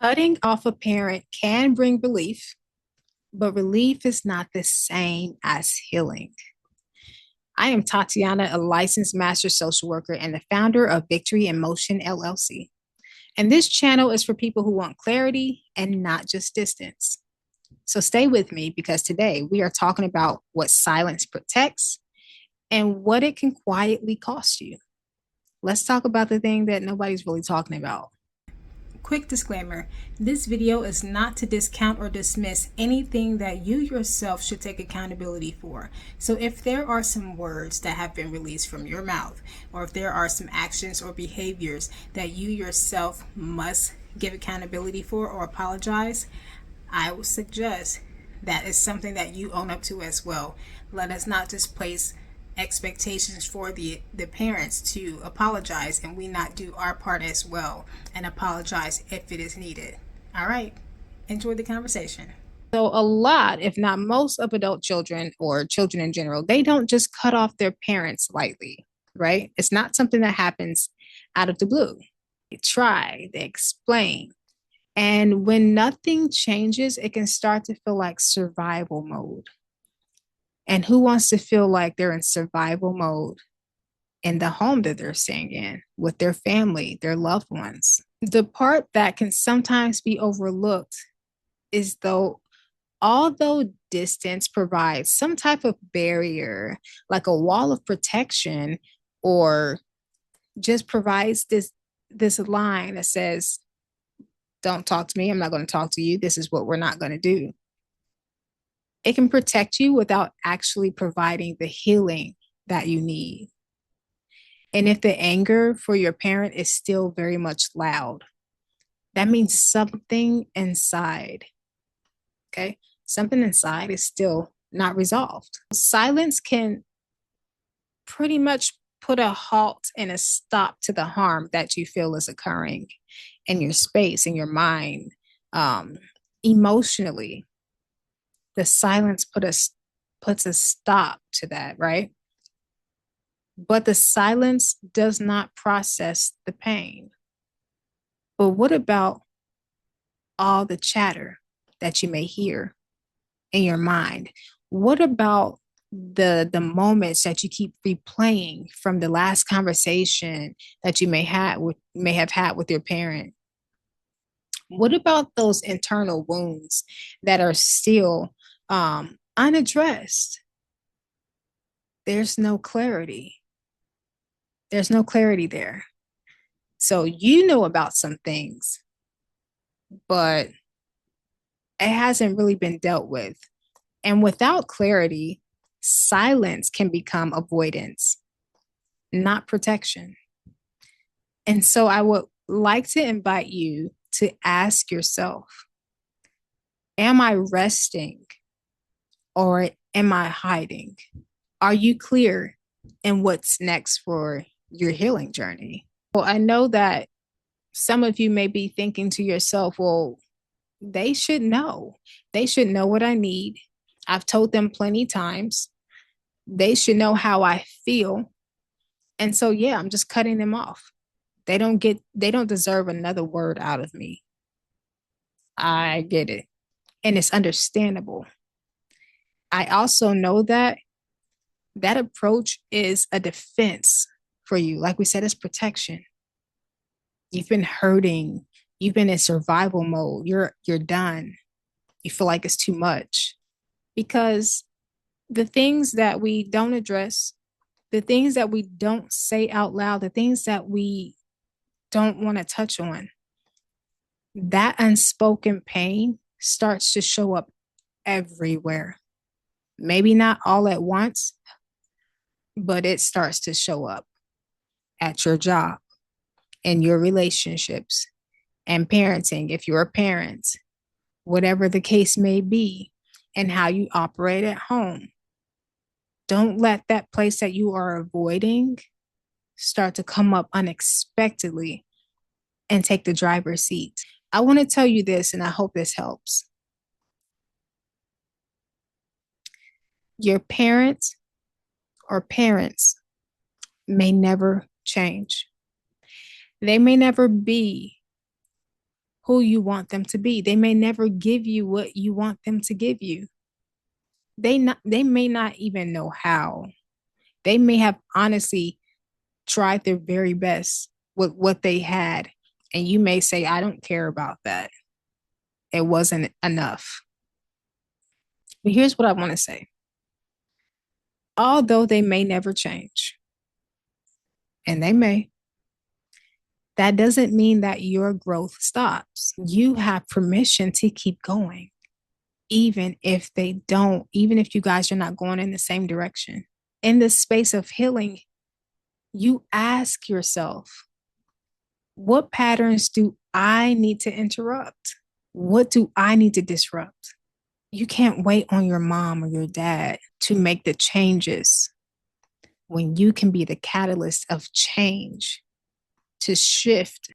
Cutting off a parent can bring relief, but relief is not the same as healing. I am Tatiana, a licensed master social worker and the founder of Victory in Motion LLC. And this channel is for people who want clarity and not just distance. So stay with me because today we are talking about what silence protects and what it can quietly cost you. Let's talk about the thing that nobody's really talking about. Quick disclaimer, this video is not to discount or dismiss anything that you yourself should take accountability for. So if there are some words that have been released from your mouth, or if there are some actions or behaviors that you yourself must give accountability for or apologize, I would suggest that is something that you own up to as well. Let us not just place expectations for the parents to apologize and we not do our part as well and apologize if it is needed. All right, enjoy the conversation. So, a lot, if not most, of adult children or children in general, they don't just cut off their parents lightly, right? It's not something that happens out of the blue. They try, they explain. And when nothing changes, it can start to feel like survival mode. And who wants to feel like they're in survival mode in the home that they're staying in with their family, their loved ones? The part that can sometimes be overlooked is though, although distance provides some type of barrier, like a wall of protection, or just provides this line that says, don't talk to me, I'm not going to talk to you, this is what we're not going to do. It can protect you without actually providing the healing that you need. And if the anger for your parent is still very much loud, that means something inside, okay? Something inside is still not resolved. Silence can pretty much put a halt and a stop to the harm that you feel is occurring in your space, in your mind, emotionally. The silence puts a stop to that, right? But the silence does not process the pain. But what about all the chatter that you may hear in your mind? What about the moments that you keep replaying from the last conversation that you may have had with your parent? What about those internal wounds that are still unaddressed? There's no clarity. There's no clarity there. So you know about some things, but it hasn't really been dealt with. And without clarity, silence can become avoidance, not protection. And so I would like to invite you to ask yourself, am I resting or am I hiding? Are you clear in what's next for your healing journey? Well, I know that some of you may be thinking to yourself, well, they should know. They should know what I need. I've told them plenty times. They should know how I feel. And so, yeah, I'm just cutting them off. They don't deserve another word out of me. I get it. And it's understandable. I also know that that approach is a defense for you. Like we said, it's protection. You've been hurting. You've been in survival mode. You're done. You feel like it's too much because the things that we don't address, the things that we don't say out loud, the things that we don't want to touch on, that unspoken pain starts to show up everywhere. Maybe not all at once, but it starts to show up at your job, in your relationships, and parenting, if you're a parent, whatever the case may be, and how you operate at home. Don't let that place that you are avoiding start to come up unexpectedly and take the driver's seat. I want to tell you this, and I hope this helps. Your parents or parents may never change. They may never be who you want them to be. They may never give you what you want them to give you. They may not even know how. They may have honestly tried their very best with what they had. And you may say, I don't care about that. It wasn't enough. But here's what I want to say. Although they may never change, and they may, that doesn't mean that your growth stops. You have permission to keep going, even if they don't, even if you guys are not going in the same direction. In the space of healing, you ask yourself, what patterns do I need to interrupt? What do I need to disrupt? You can't wait on your mom or your dad to make the changes when you can be the catalyst of change to shift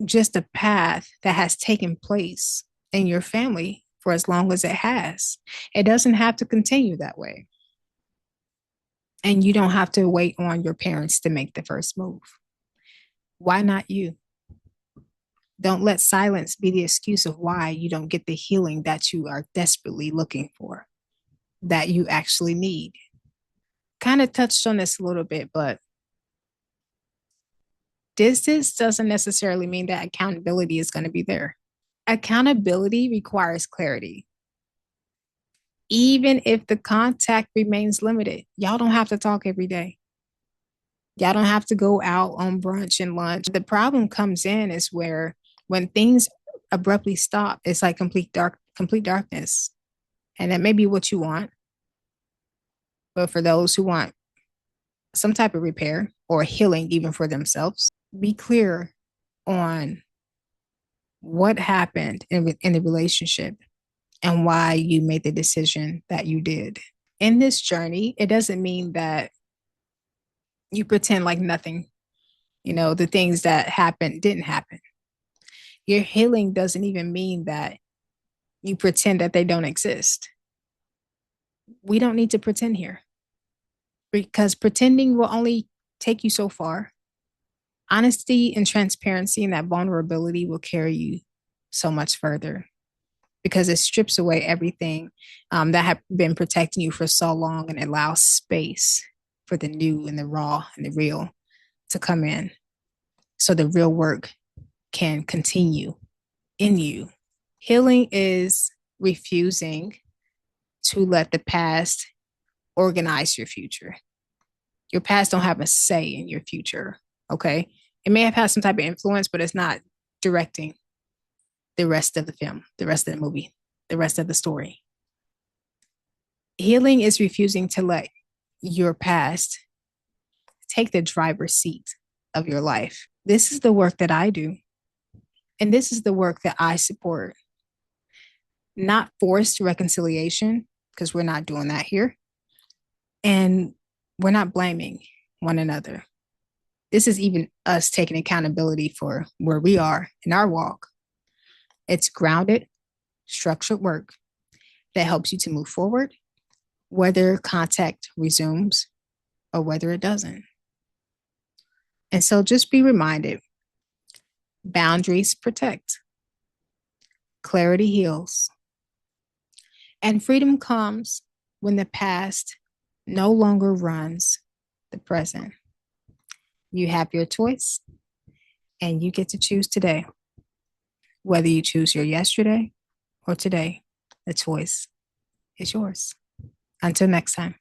just a path that has taken place in your family for as long as it has. It doesn't have to continue that way. And you don't have to wait on your parents to make the first move. Why not you? Don't let silence be the excuse of why you don't get the healing that you are desperately looking for, that you actually need. Kind of touched on this a little bit, but distance doesn't necessarily mean that accountability is going to be there. Accountability requires clarity. Even if the contact remains limited, y'all don't have to talk every day. Y'all don't have to go out on brunch and lunch. The problem comes in is where when things abruptly stop, it's like complete darkness. And that may be what you want. But for those who want some type of repair or healing, even for themselves, be clear on what happened in the relationship and why you made the decision that you did. In this journey, it doesn't mean that you pretend like nothing, the things that happened didn't happen. Your healing doesn't even mean that you pretend that they don't exist. We don't need to pretend here because pretending will only take you so far. Honesty and transparency and that vulnerability will carry you so much further because it strips away everything that have been protecting you for so long and allows space for the new and the raw and the real to come in so the real work can continue in you. Healing is refusing to let the past organize your future. Your past don't have a say in your future, okay? It may have had some type of influence, but it's not directing the rest of the film, the rest of the movie, the rest of the story. Healing is refusing to let your past take the driver's seat of your life. This is the work that I do. And this is the work that I support. Not forced reconciliation, because we're not doing that here. And we're not blaming one another. This is even us taking accountability for where we are in our walk. It's grounded, structured work that helps you to move forward, whether contact resumes or whether it doesn't. And so just be reminded, boundaries protect, clarity heals, and freedom comes when the past no longer runs the present. You have your choice, and you get to choose today. Whether you choose your yesterday or today, the choice is yours. Until next time.